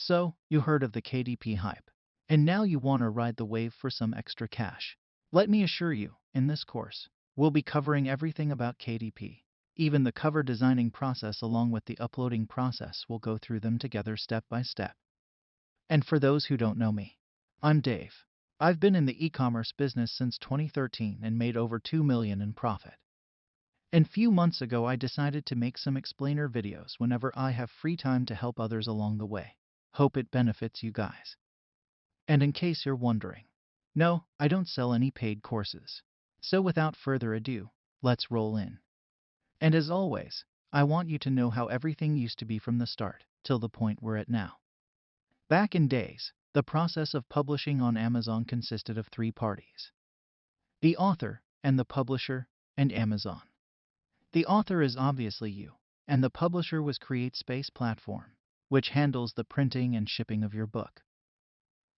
So, you heard of the KDP hype, and now you want to ride the wave for some extra cash. Let me assure you, in this course, we'll be covering everything about KDP. Even the cover designing process along with the uploading process, we'll go through them together step by step. And for those who don't know me, I'm Dave. I've been in the e-commerce business since 2013 and made over $2 million in profit. And few months ago I decided to make some explainer videos whenever I have free time to help others along the way. Hope it benefits you guys. And in case you're wondering, no, I don't sell any paid courses. So without further ado, let's roll in. And as always, I want you to know how everything used to be from the start, till the point we're at now. Back in days, the process of publishing on Amazon consisted of three parties: the author, and the publisher, and Amazon. The author is obviously you, and the publisher was CreateSpace platform, which handles the printing and shipping of your book.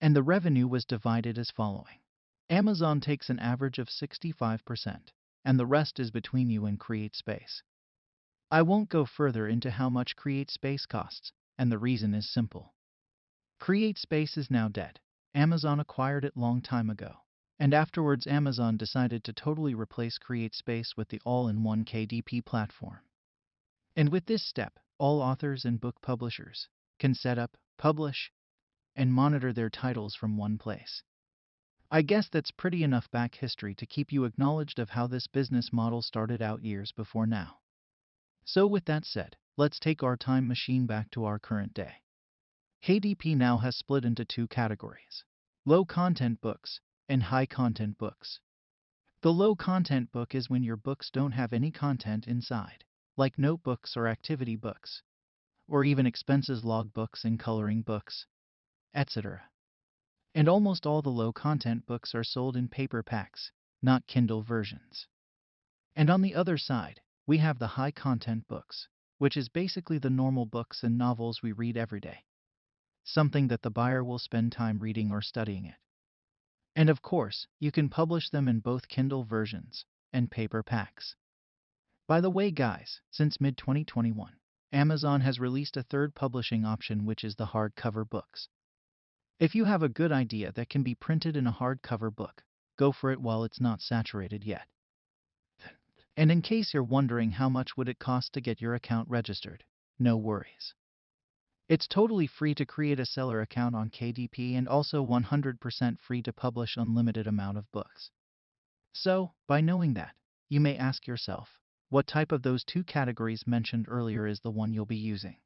And the revenue was divided as following. Amazon takes an average of 65%, and the rest is between you and CreateSpace. I won't go further into how much CreateSpace costs, and the reason is simple. CreateSpace is now dead. Amazon acquired it long time ago, and afterwards Amazon decided to totally replace CreateSpace with the all-in-one KDP platform. And with this step, all authors and book publishers can set up, publish, and monitor their titles from one place. I guess that's pretty enough back history to keep you acknowledged of how this business model started out years before now. So with that said, let's take our time machine back to our current day. KDP now has split into two categories: low-content books and high-content books. The low-content book is when your books don't have any content inside, like notebooks or activity books, or even expenses log books and coloring books, etc. And almost all the low-content books are sold in paper packs, not Kindle versions. And on the other side, we have the high-content books, which is basically the normal books and novels we read every day. Something that the buyer will spend time reading or studying it. And of course, you can publish them in both Kindle versions and paper packs. By the way guys, since mid-2021, Amazon has released a third publishing option, which is the hardcover books. If you have a good idea that can be printed in a hardcover book, go for it while it's not saturated yet. And in case you're wondering how much would it cost to get your account registered, no worries. It's totally free to create a seller account on KDP and also 100% free to publish unlimited amount of books. So, by knowing that, you may ask yourself, what type of those two categories mentioned earlier is the one you'll be using?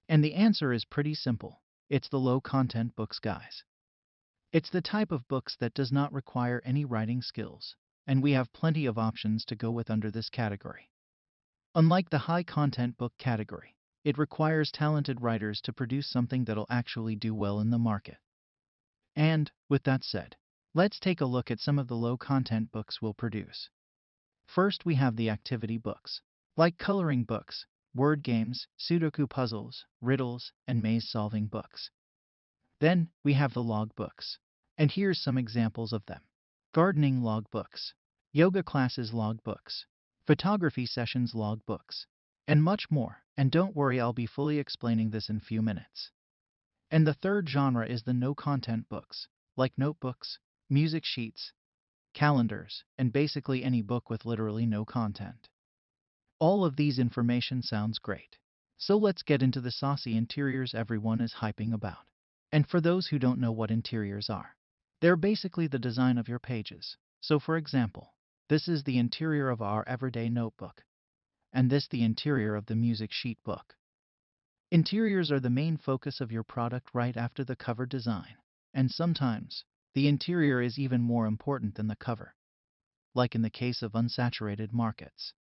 And the answer is pretty simple. It's the low-content books, guys. It's the type of books that does not require any writing skills, and we have plenty of options to go with under this category. Unlike the high-content book category, it requires talented writers to produce something that'll actually do well in the market. And, with that said, let's take a look at some of the low-content books we'll produce. First, we have the activity books, like coloring books, word games, Sudoku puzzles, riddles, and maze-solving books. Then, we have the log books, and here's some examples of them: gardening log books, yoga classes log books, photography sessions log books, and much more. And don't worry, I'll be fully explaining this in a few minutes. And the third genre is the no-content books, like notebooks, music sheets, calendars, and basically any book with literally no content. All of these information sounds great. So let's get into the saucy interiors everyone is hyping about. And for those who don't know what interiors are, they're basically the design of your pages. So for example, this is the interior of our everyday notebook, and this the interior of the music sheet book. Interiors are the main focus of your product right after the cover design, and sometimes the interior is even more important than the cover, like in the case of unsaturated markets.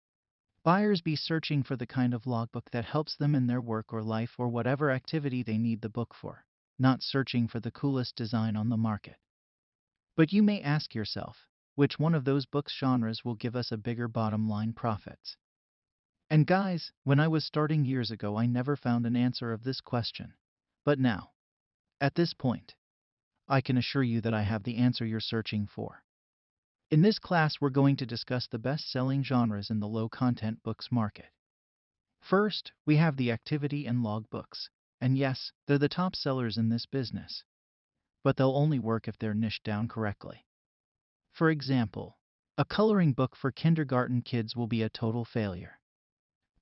Buyers be searching for the kind of logbook that helps them in their work or life or whatever activity they need the book for, not searching for the coolest design on the market. But you may ask yourself, which one of those books genres will give us a bigger bottom line profits? And guys, when I was starting years ago, I never found an answer of this question. But now, at this point, I can assure you that I have the answer you're searching for. In this class, we're going to discuss the best-selling genres in the low-content books market. First, we have the activity and log books. And yes, they're the top sellers in this business, but they'll only work if they're niched down correctly. For example, a coloring book for kindergarten kids will be a total failure.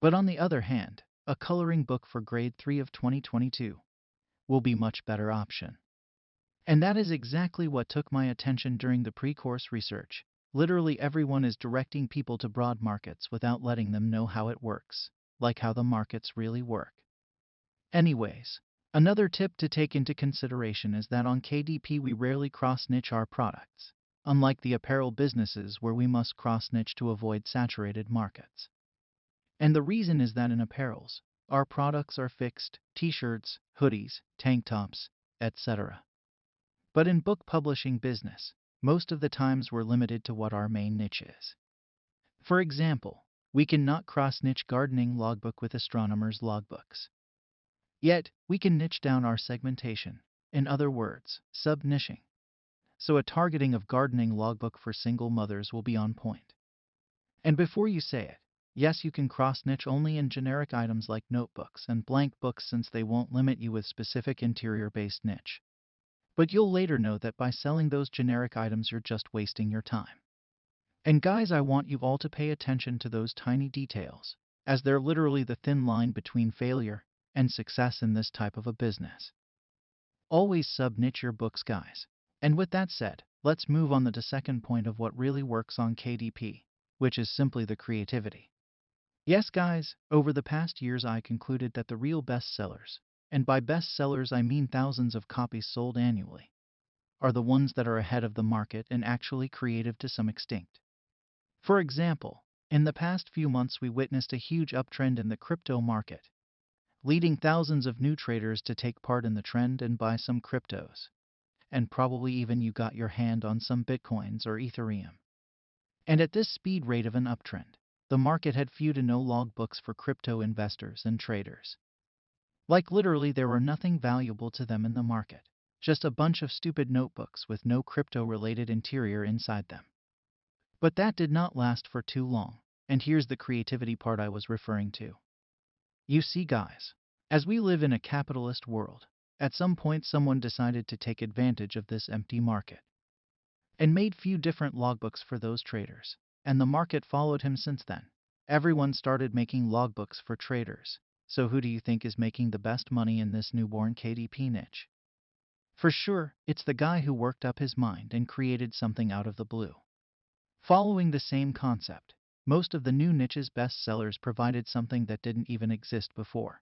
But on the other hand, a coloring book for grade 3 of 2022 will be much better option. And that is exactly what took my attention during the pre-course research. Literally everyone is directing people to broad markets without letting them know how it works, like how the markets really work. Anyways, another tip to take into consideration is that on KDP we rarely cross-niche our products, unlike the apparel businesses where we must cross-niche to avoid saturated markets. And the reason is that in apparels, our products are fixed: t-shirts, hoodies, tank tops, etc. But in book publishing business, most of the times we're limited to what our main niche is. For example, we cannot cross-niche gardening logbook with astronomers' logbooks. Yet, we can niche down our segmentation, in other words, sub-niching. So a targeting of gardening logbook for single mothers will be on point. And before you say it, yes, you can cross-niche only in generic items like notebooks and blank books since they won't limit you with specific interior-based niche. But you'll later know that by selling those generic items you're just wasting your time. And guys, I want you all to pay attention to those tiny details, as they're literally the thin line between failure and success in this type of a business. Always sub-niche your books, guys. And with that said, let's move on to the second point of what really works on KDP, which is simply the creativity. Yes, guys, over the past years I concluded that the real bestsellers, and by bestsellers I mean thousands of copies sold annually, are the ones that are ahead of the market and actually creative to some extent. For example, in the past few months we witnessed a huge uptrend in the crypto market, leading thousands of new traders to take part in the trend and buy some cryptos. And probably even you got your hand on some bitcoins or Ethereum. And at this speed rate of an uptrend, the market had few to no logbooks for crypto investors and traders. Like literally there were nothing valuable to them in the market, just a bunch of stupid notebooks with no crypto-related interior inside them. But that did not last for too long, and here's the creativity part I was referring to. You see, guys, as we live in a capitalist world, at some point someone decided to take advantage of this empty market and made few different logbooks for those traders, and the market followed him since then. Everyone started making logbooks for traders, so who do you think is making the best money in this newborn KDP niche? For sure, it's the guy who worked up his mind and created something out of the blue. Following the same concept, most of the new niche's bestsellers provided something that didn't even exist before.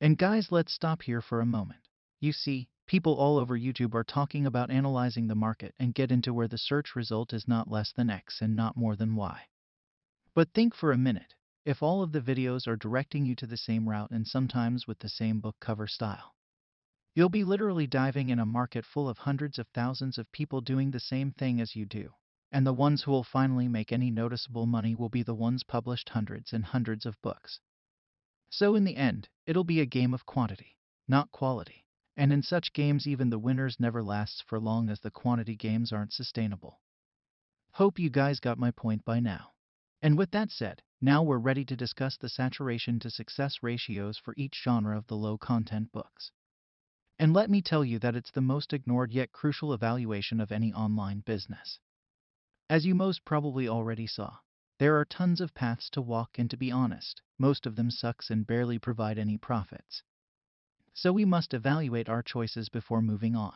And guys, let's stop here for a moment. You see, people all over YouTube are talking about analyzing the market and get into where the search result is not less than X and not more than Y. But think for a minute, if all of the videos are directing you to the same route and sometimes with the same book cover style. You'll be literally diving in a market full of hundreds of thousands of people doing the same thing as you do. And the ones who will finally make any noticeable money will be the ones published hundreds and hundreds of books. So in the end, it'll be a game of quantity, not quality. And in such games even the winners never lasts for long as the quantity games aren't sustainable. Hope you guys got my point by now. And with that said, now we're ready to discuss the saturation to success ratios for each genre of the low-content books. And let me tell you that it's the most ignored yet crucial evaluation of any online business. As you most probably already saw, there are tons of paths to walk, and to be honest, most of them sucks and barely provide any profits. So we must evaluate our choices before moving on.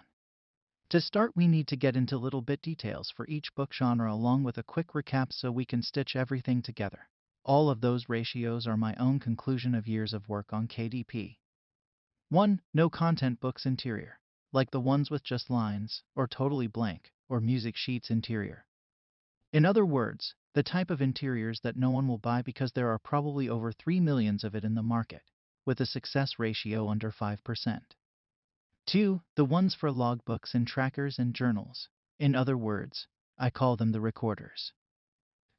To start, we need to get into little bit details for each book genre along with a quick recap so we can stitch everything together. All of those ratios are my own conclusion of years of work on KDP. 1. No content books interior, like the ones with just lines, or totally blank, or music sheets interior. In other words, the type of interiors that no one will buy because there are probably over 3 million of it in the market, with a success ratio under 5%. 2. The ones for logbooks and trackers and journals. In other words, I call them the recorders.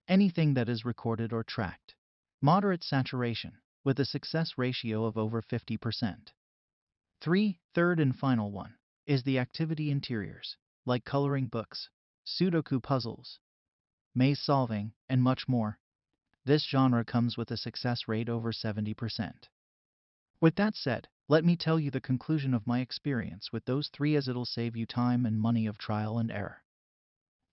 Anything that is recorded or tracked. Moderate saturation, with a success ratio of over 50%. 3. Third and final one is the activity interiors, like coloring books, Sudoku puzzles, maze solving, and much more. This genre comes with a success rate over 70%. With that said, let me tell you the conclusion of my experience with those three, as it'll save you time and money of trial and error.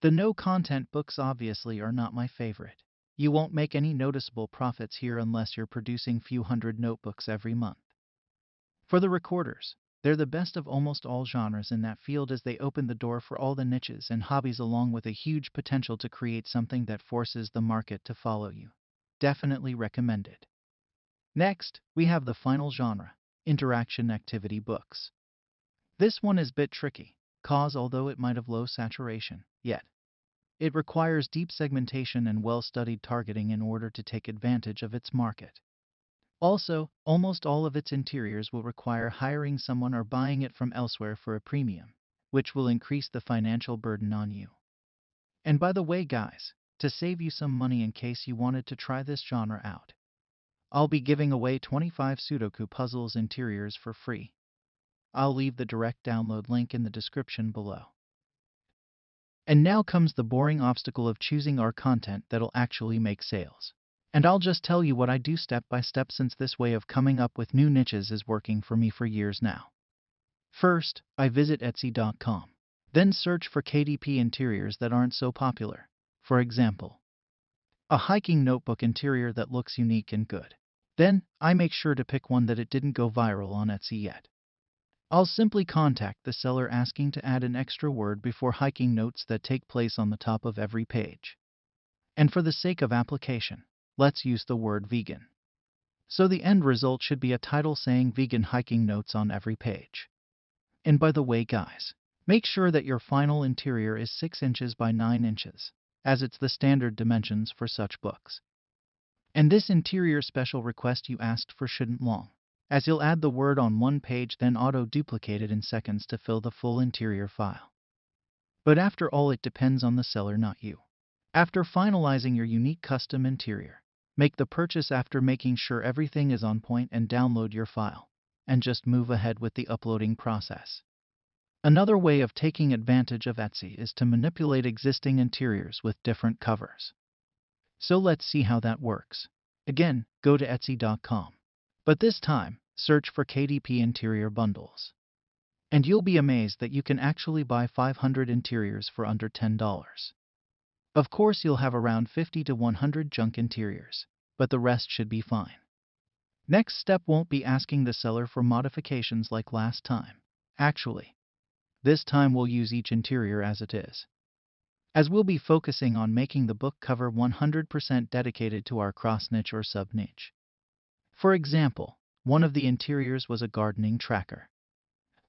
The no-content books obviously are not my favorite. You won't make any noticeable profits here unless you're producing few hundred notebooks every month. For the recorders, they're the best of almost all genres in that field, as they open the door for all the niches and hobbies, along with a huge potential to create something that forces the market to follow you. Definitely recommended. Next, we have the final genre, interaction activity books. This one is a bit tricky, cause although it might have low saturation, yet it requires deep segmentation and well-studied targeting in order to take advantage of its market. Also, almost all of its interiors will require hiring someone or buying it from elsewhere for a premium, which will increase the financial burden on you. And by the way, guys, to save you some money in case you wanted to try this genre out, I'll be giving away 25 Sudoku puzzles interiors for free. I'll leave the direct download link in the description below. And now comes the boring obstacle of choosing our content that'll actually make sales. And I'll just tell you what I do step by step, since this way of coming up with new niches is working for me for years now. First, I visit Etsy.com. Then search for KDP interiors that aren't so popular. For example, a hiking notebook interior that looks unique and good. Then, I make sure to pick one that it didn't go viral on Etsy yet. I'll simply contact the seller asking to add an extra word before hiking notes that take place on the top of every page. And for the sake of application, let's use the word vegan. So the end result should be a title saying vegan hiking notes on every page. And by the way, guys, make sure that your final interior is 6 inches by 9 inches, as it's the standard dimensions for such books. And this interior special request you asked for shouldn't long, as you'll add the word on one page, then auto-duplicate it in seconds to fill the full interior file. But after all, it depends on the seller, not you. After finalizing your unique custom interior, make the purchase after making sure everything is on point and download your file, and just move ahead with the uploading process. Another way of taking advantage of Etsy is to manipulate existing interiors with different covers. So let's see how that works. Again, go to Etsy.com. But this time, search for KDP interior bundles. And you'll be amazed that you can actually buy 500 interiors for under $10. Of course, you'll have around 50 to 100 junk interiors, but the rest should be fine. Next step won't be asking the seller for modifications like last time. Actually, this time we'll use each interior as it is, as we'll be focusing on making the book cover 100% dedicated to our cross-niche or sub-niche. For example, one of the interiors was a gardening tracker.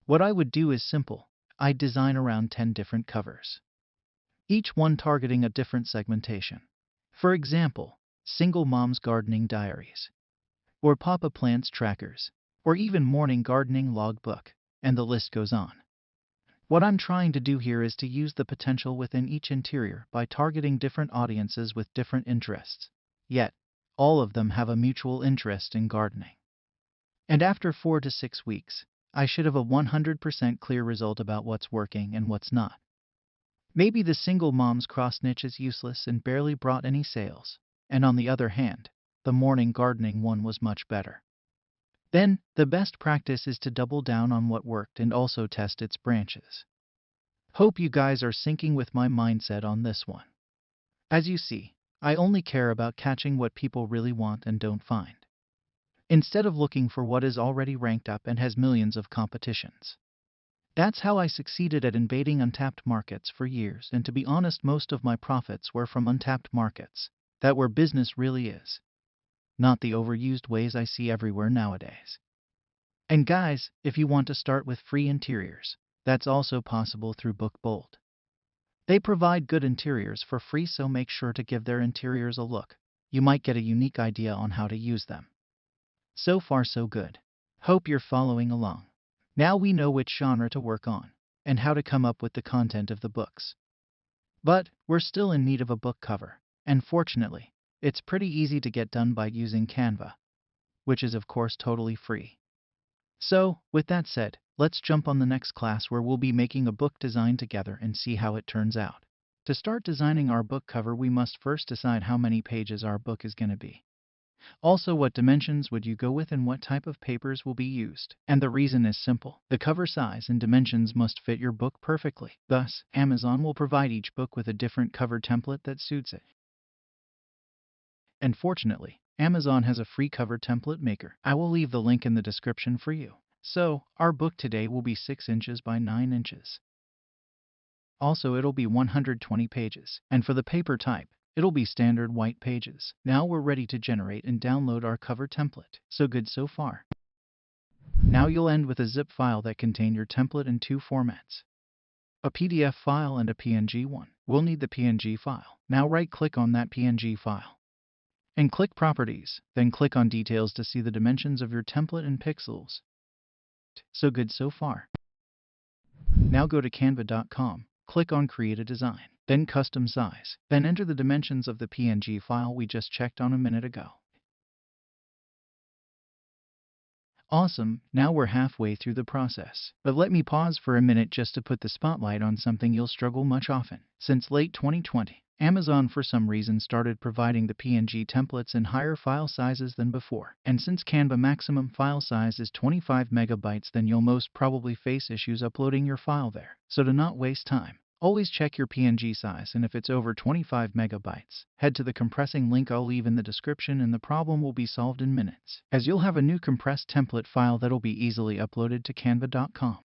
What I would do is simple. I'd design around 10 different covers, each one targeting a different segmentation. For example, single mom's gardening diaries, or Papa Plants trackers, or even morning gardening logbook, and the list goes on. What I'm trying to do here is to use the potential within each interior by targeting different audiences with different interests, yet all of them have a mutual interest in gardening. And after 4 to 6 weeks, I should have a 100% clear result about what's working and what's not. Maybe the single mom's cross-niche is useless and barely brought any sales, and on the other hand, the morning gardening one was much better. Then, the best practice is to double down on what worked and also test its branches. Hope you guys are syncing with my mindset on this one. As you see, I only care about catching what people really want and don't find, instead of looking for what is already ranked up and has millions of competitions. That's how I succeeded at invading untapped markets for years, and to be honest, most of my profits were from untapped markets, that where business really is, not the overused ways I see everywhere nowadays. And guys, if you want to start with free interiors, that's also possible through BookBold. They provide good interiors for free, so make sure to give their interiors a look. You might get a unique idea on how to use them. So far so good. Hope you're following along. Now we know which genre to work on, and how to come up with the content of the books. But we're still in need of a book cover, and fortunately, it's pretty easy to get done by using Canva, which is of course totally free. So, with that said, let's jump on the next class where we'll be making a book design together and see how it turns out. To start designing our book cover, we must first decide how many pages our book is going to be. Also, what dimensions would you go with and what type of papers will be used? And the reason is simple. The cover size and dimensions must fit your book perfectly. Thus, Amazon will provide each book with a different cover template that suits it. And fortunately, Amazon has a free cover template maker. I will leave the link in the description for you. So, our book today will be 6 inches by 9 inches. Also, it'll be 120 pages. And for the paper type, it'll be standard white pages. Now we're ready to generate and download our cover template. So good so far. Now you'll end with a zip file that contains your template in 2 formats. A PDF file and a PNG one. We'll need the PNG file. Now right-click on that PNG file. And click Properties. Then click on Details to see the dimensions of your template in pixels. So good so far. Now go to canva.com. Click on Create a Design, then Custom Size, then enter the dimensions of the PNG file we just checked on a minute ago. Awesome, now we're halfway through the process. But let me pause for a minute just to put the spotlight on something you'll struggle much often. Since late 2020, Amazon for some reason started providing the PNG templates in higher file sizes than before. And since Canva maximum file size is 25 megabytes, then you'll most probably face issues uploading your file there. So to not waste time, always check your PNG size, and if it's over 25 megabytes, head to the compressing link I'll leave in the description and the problem will be solved in minutes, as you'll have a new compressed template file that'll be easily uploaded to canva.com.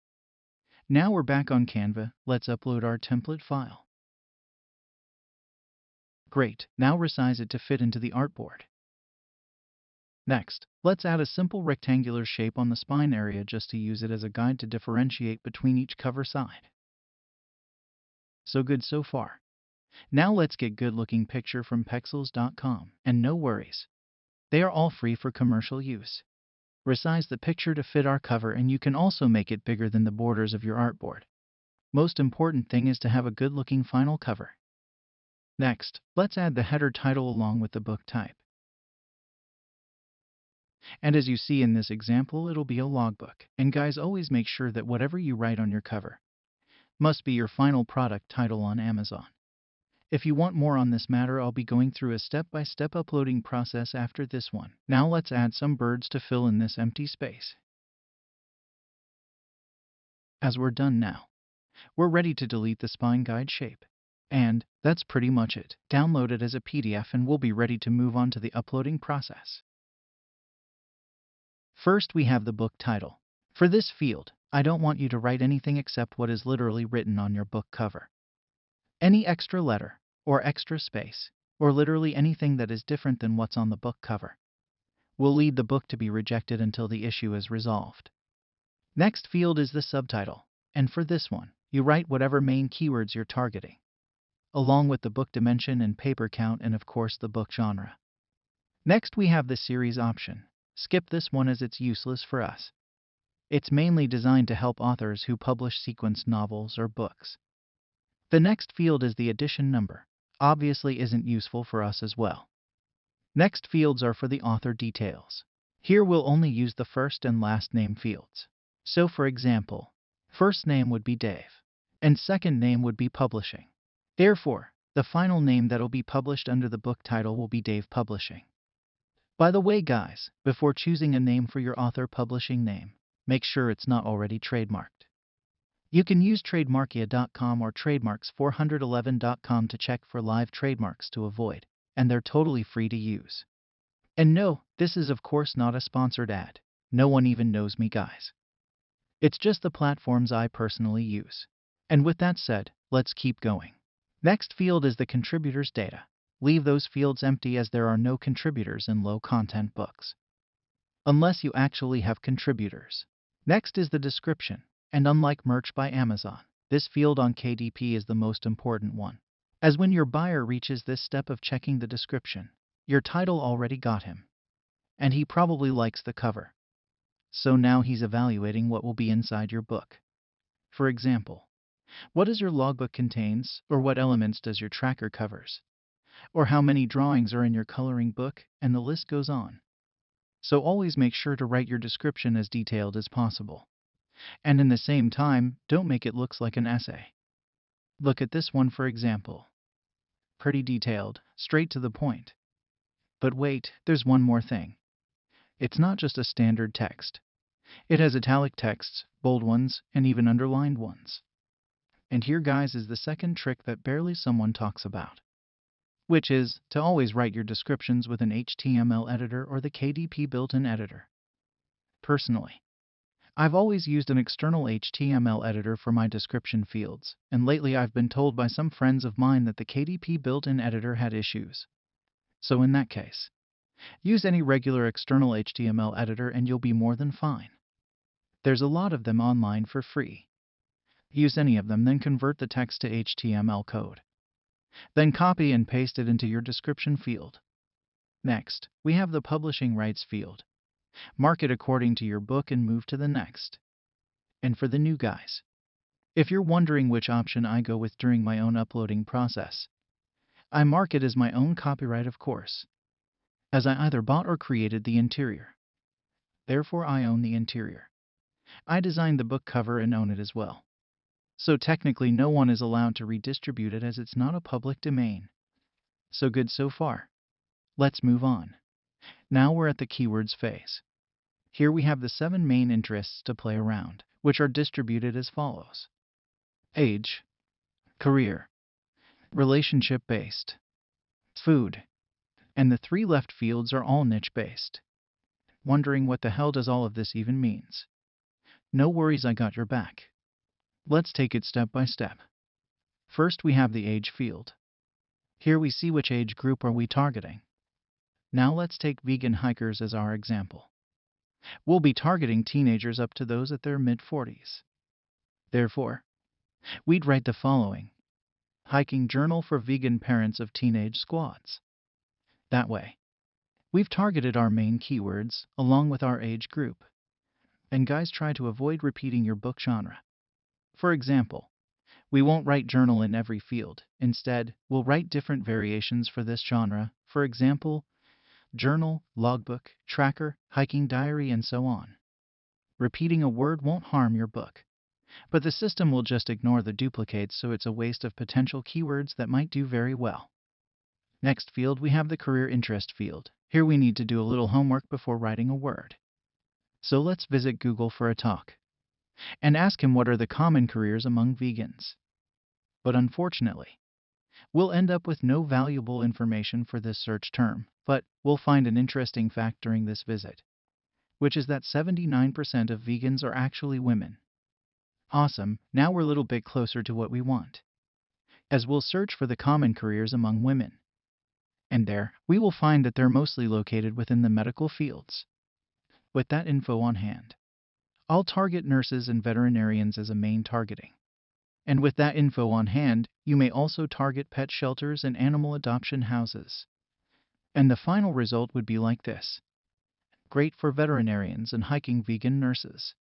Now we're back on Canva, let's upload our template file. Great, now resize it to fit into the artboard. Next, let's add a simple rectangular shape on the spine area just to use it as a guide to differentiate between each cover side. So good so far. Now let's get good-looking picture from pexels.com, and no worries. They are all free for commercial use. Resize the picture to fit our cover, and you can also make it bigger than the borders of your artboard. Most important thing is to have a good-looking final cover. Next, let's add the header title along with the book type. And as you see in this example, it'll be a logbook. And guys, always make sure that whatever you write on your cover must be your final product title on Amazon. If you want more on this matter, I'll be going through a step-by-step uploading process after this one. Now let's add some birds to fill in this empty space. As we're done now, we're ready to delete the spine guide shape. And that's pretty much it. Download it as a PDF and we'll be ready to move on to the uploading process. First, we have the book title. For this field, I don't want you to write anything except what is literally written on your book cover. Any extra letter, or extra space, or literally anything that is different than what's on the book cover will lead the book to be rejected until the issue is resolved. Next field is the subtitle, and for this one, you write whatever main keywords you're targeting, along with the book dimension and paper count and of course the book genre. Next we have the series option. Skip this one as it's useless for us. It's mainly designed to help authors who publish sequenced novels or books. The next field is the edition number. Obviously isn't useful for us as well. Next fields are for the author details. Here we'll only use the first and last name fields. So for example, first name would be Dave, and second name would be Publishing. Therefore, the final name that'll be published under the book title will be Dave Publishing. By the way guys, before choosing a name for your author publishing name, make sure it's not already trademarked. You can use trademarkia.com or trademarks411.com to check for live trademarks to avoid, and they're totally free to use. And no, this is of course not a sponsored ad. No one even knows me guys. It's just the platforms I personally use. And with that said, let's keep going. Next field is the contributors data. Leave those fields empty as there are no contributors in low-content books, unless you actually have contributors. Next is the description, and unlike merch by Amazon, this field on KDP is the most important one, as when your buyer reaches this step of checking the description, your title already got him, and he probably likes the cover. So now he's evaluating what will be inside your book. For example, what does your logbook contains, or what elements does your tracker covers? Or how many drawings are in your coloring book, and the list goes on. So always make sure to write your description as detailed as possible. And in the same time, don't make it look like an essay. Look at this one for example. Pretty detailed, straight to the point. But wait, there's one more thing. It's not just a standard text. It has italic texts, bold ones, and even underlined ones. And here, guys, is the second trick that barely someone talks about, which is to always write your descriptions with an HTML editor or the KDP built-in editor. Personally, I've always used an external HTML editor for my description fields, and lately I've been told by some friends of mine that the KDP built-in editor had issues. So in that case, use any regular external HTML editor and you'll be more than fine. There's a lot of them online for free. Use any of them, then convert the text to HTML code. Then copy and paste it into your description field. Next, we have the publishing rights field. Mark it according to your book and move to the next. And for the new guys, if you're wondering which option I go with during my own uploading process, I mark it as my own copyright, of course, as I either bought or created the interior. Therefore, I own the interior. I designed the book cover and own it as well. So technically no one is allowed to redistribute it as it's not a public domain. So good so far. Let's move on. Now we're at the keywords phase. Here we have the 7 main interests to play around, which are distributed as follows: age, career, relationship-based, food, and the 3 left fields are all niche-based. Wondering what the hell does all of this even means? No worries, I got your back. Let's take it step by step. First, we have the age field. Here we see which age group are we targeting. Now let's take vegan hikers as our example. We'll be targeting teenagers up to those at their mid-40s. Therefore, we'd write the following: hiking journal for vegan parents of teenage squads. That way, we've targeted our main keywords along with our age group. And guys, try to avoid repeating your book genre. For example, we won't write journal in every field. Instead, we'll write different variations for this genre. For example, journal, logbook, tracker, hiking diary, and so on. Repeating a word won't harm your book, but the system will just ignore the duplicates, so it's a waste of potential keywords that might do very well. Next field, we have the career interest field. Here we need to do a little homework before writing a word. So let's visit Google for a talk and ask him what are the common careers among vegans. But unfortunately, we'll end up with no valuable information for this search term, but we'll find an interesting fact during this visit, which is that 79% of vegans are actually women. Awesome, now we're a little bit closer to what we want, as we'll search for the common careers among women. And there, we will find that they're mostly located within the medical fields. With that info on hand, I'll target nurses and veterinarians as a main targeting. And with that info on hand, you may also target pet shelters and animal adoption houses. And the final result would be like this: great for veterinarians and hiking vegan nurses.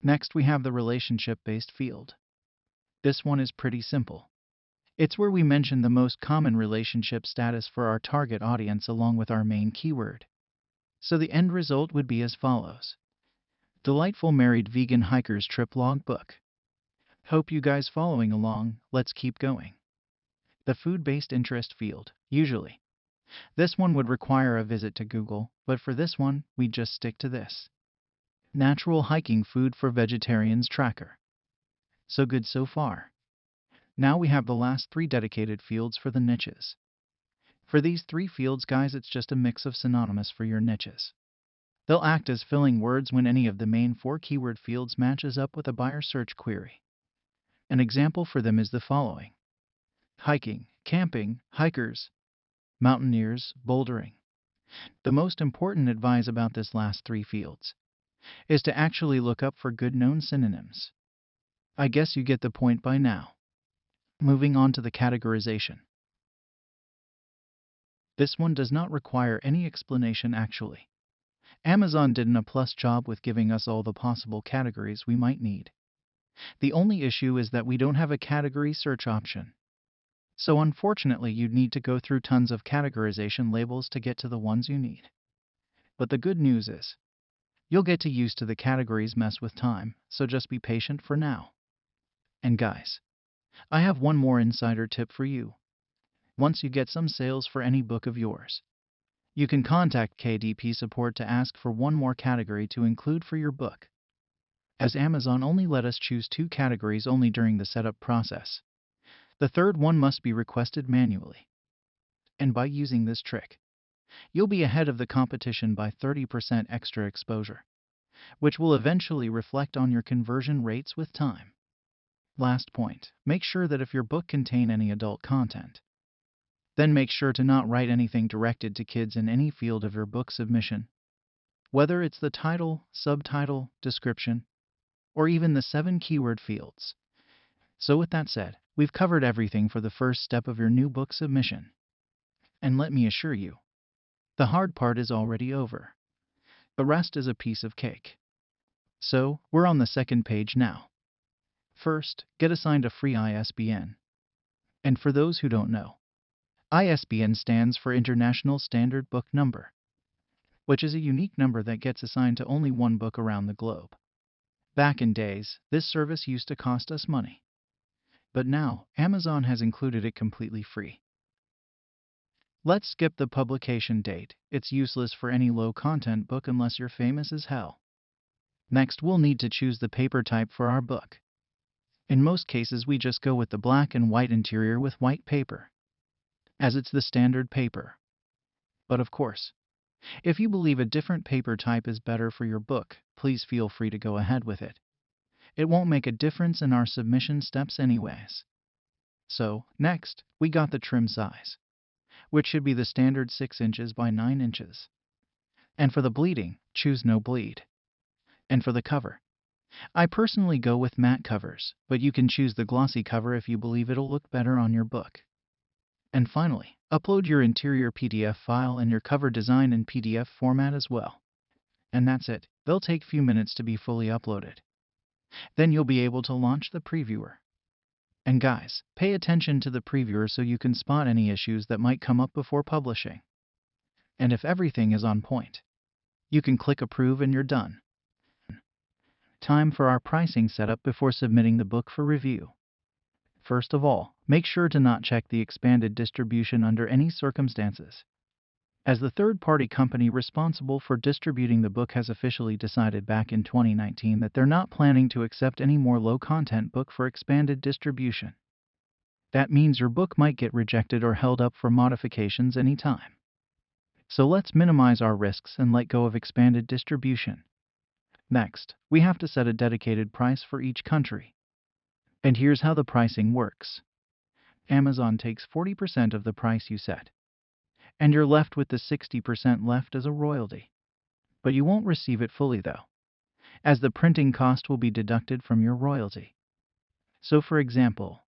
Next, we have the relationship-based field. This one is pretty simple. It's where we mention the most common relationship status for our target audience along with our main keyword. So the end result would be as follows: delightful married vegan hikers trip logbook. Hope you guys following along. Let's keep going. The food-based interest field. Usually, this one would require a visit to Google, but for this one, we just stick to this: natural hiking food for vegetarians tracker. So good so far. Now we have the last 3 dedicated fields for the niches. For these 3 fields, guys, it's just a mix of synonymous for your niches. They'll act as filling words when any of the main 4 keyword fields matches up with a buyer search query. An example for them is the following: hiking, camping, hikers, mountaineers, bouldering. The most important advice about this last 3 fields is to actually look up for good known synonyms. I guess you get the point by now. Moving on to the categorization. This one does not require any explanation actually. Amazon did an A+ job with giving us all the possible categories we might need. The only issue is that we don't have a category search option. So unfortunately, you'd need to go through tons of categorization labels to get to the ones you need. But the good news is, you'll get to used to the categories mess with time, so just be patient for now. And guys, I have one more insider tip for you. Once you get some sales for any book of yours, You can contact KDP support to ask for one more category to include for your book, as Amazon only let us choose 2 categories only during the setup process. The third one must be requested manually. And by using this trick, you'll be ahead of the competition by 30% extra exposure, which will eventually reflect on your conversion rates with time. Last point, make sure that if your book contains any adult content, then make sure to not write anything directed to kids in any field of your book submission, whether it's the title, subtitle, description, or even the 7 keyword fields. So with that said, we've covered everything for the first step of your new book submission. And let me assure you, the hard part is already over. The rest is a piece of cake. So, we're on the second page now. First, get assigned a free ISBN. And for those who don't know, ISBN stands for International Standard Book Number, which is a unique number that gets assigned to only one book around the globe. Back in days, this service used to cost us money. But now, Amazon has included it completely free. Let's skip the publication date. It's useless for any low-content book unless you're famous as hell. Next, we'll need to choose the paper type for our book. In most cases, we just go with the black and white interior with white paper, as it's the standard paper. But of course, if you believe a different paper type is better for your book, please feel free to go ahead with it. It won't make a difference in our submission steps anyways. So, next, we got the trim size, which should be the standard 6 inches by 9 inches. And for the bleeding, choose no bleed. And for the cover, I personally go with matte covers, but you can choose the glossy cover if you believe it'll look better on your book. And finally, upload your interior PDF file and your cover design in PDF format as well. And that's it. They'll take few minutes to be fully uploaded. Then you'll be able to launch the previewer. And guys, pay attention to the previewer so you can spot any issues that might come up before publishing. And if everything is on point, you can click approve and you're done. Time for our pricing setup before submitting the book for review. First of all, make sure to not check the expanded distribution under any circumstances, as the third-party company responsible for distributing the book has officially decided back in 2019 that they're not planning to accept any more low-content book for expanded distribution. That means your book might get rejected or held up for modifications anytime. So let's minimize our risks and let go of expanded distribution. Next, we have to set a dedicated price for each country. And here's how the pricing works. Amazon takes 40% of the price you set, and you're left with the 60% left as a royalty. But you won't receive it fully though, as the printing cost will be deducted from your royalty. So for example,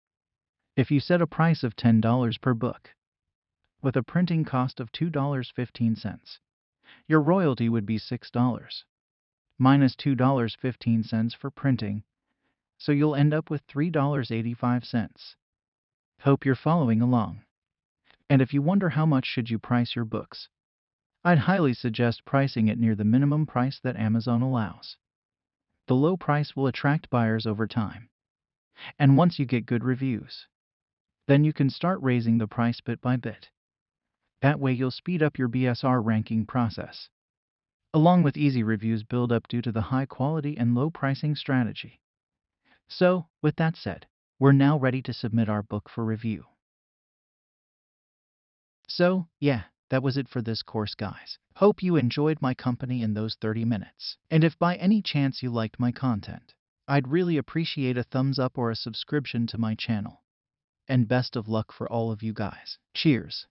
if you set a price of $10 per book, with a printing cost of $2.15, your royalty would be $6, minus $2.15 for printing, so you'll end up with $3.85. Hope you're following along. And if you wonder how much should you price your books, I'd highly suggest pricing it near the minimum price that Amazon allows. The low price will attract buyers over time. And once you get good reviews, then you can start raising the price bit by bit. That way you'll speed up your BSR ranking process, along with easy reviews build up due to the high quality and low pricing strategy. So, with that said, we're now ready to submit our book for review. So, yeah, that was it for this course, guys. Hope you enjoyed my company in those 30 minutes. And if by any chance you liked my content, I'd really appreciate a thumbs up or a subscription to my channel. And best of luck for all of you guys. Cheers.